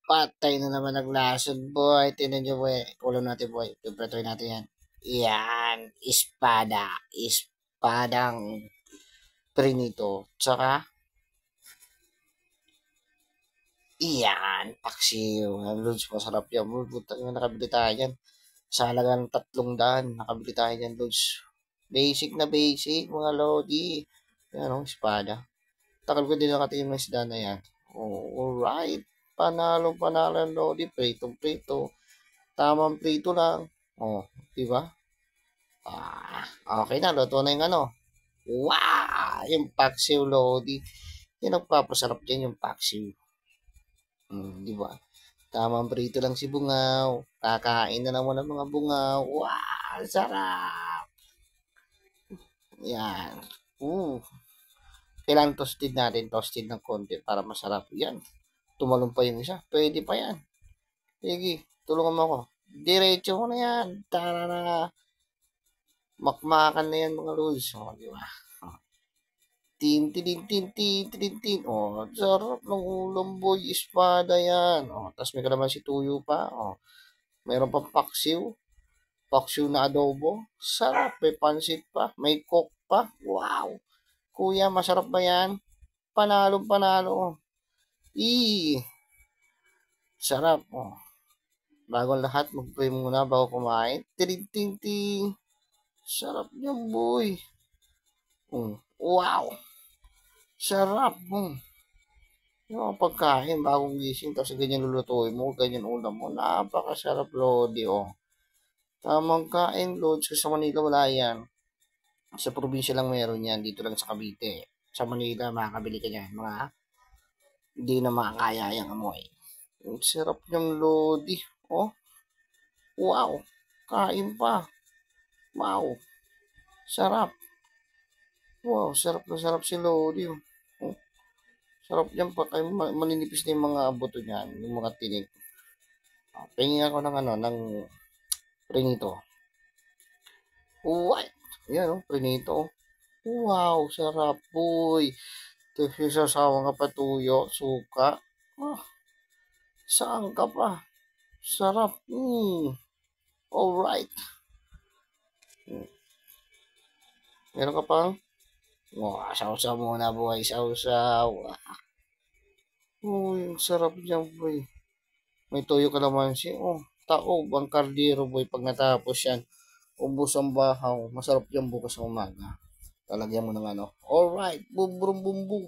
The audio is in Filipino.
Patay na naman naglasod, boy. Tingnan nyo, boy. Ulam natin, boy. Pipretoy natin yan. Yan. Espada. Espadang prinito. Tsaka, iyan. Paksiw. Lods, masarap yan. Puta nga nakabili tayo yan. Sa halagang 300. Nakabili tayo yan, Lods. Basic na basic, mga lodi. Yan, oh, espada. Takal ko din nakatingin ng isda na yan. Oh, alright. Panalo, panalo ang lodi. Prito. Tamang prito lang. Oh, di ba? Ah, okay na. Luto na yung ano. Wow! Yung paksiw, lodi. Yung nagpapasarap dyan yung paksiw. Di ba? Tamang prito lang si bungaw. Kakain na naman ng mga bungaw. Wow! Sarap! Yan. Uh, Kailangan toasted natin. Toasted ng konti para masarap. Yan. Tumalong pa yung isa. Pwede pa yan. Sige, tulungan mo ako. Diretso ko na yan. Tara na. Makmakan na yan mga lods. O, di ba? Tin. O, sarap ng ulam boy. Espada yan. O, tapos may kalaman si tuyo pa. O, mayroon pang paksiw. Paksiw na adobo. Sarap. May pansit pa. May coke pa. Wow. Kuya, masarap ba yan? Panalo. Sarap. O, bago lahat, mag-pray muna bago kumain. Ting. Sarap niyan, boy. Wow. Sarap. Yung mga pagkain, bagong gising, tapos ganyan lulutuin mo, ganyan ulam mo. Napakasarap, Lodi, oh. Tamang kain, Lods, kasi sa Manila wala yan. Sa probinsya lang meron yan, dito lang sa Cavite. Sa Manila, makakabili ka yan. Mga hindi na makakaya yung amoy. Ang sarap ng Lodi, oh. Wow. Kain pa. Wow. Sarap. Wow, sarap na sarap si Lodi, oh. Sarap yan pa kayo, maninipis na yung mga buto niyan, yung mga tinik. Pingin ako ng ano, ng prinito. What? Yan oh, prinito. Wow, sarap boy. Tapos yung sasawang ka patuyo, suka. Ah, saan ka pa? Sarap. Alright. Meron ka pang? Wow, sausaw muna boy, sausaw. Uy, sarap niyan boy. May toyo kalamansi. Oh, taob ang kardero boy pag natapos yan. Ubos ang bahaw. Masarap yan bukas sa umaga. Talagyan mo ng ano. Alright. Boom, boom, boom, boom.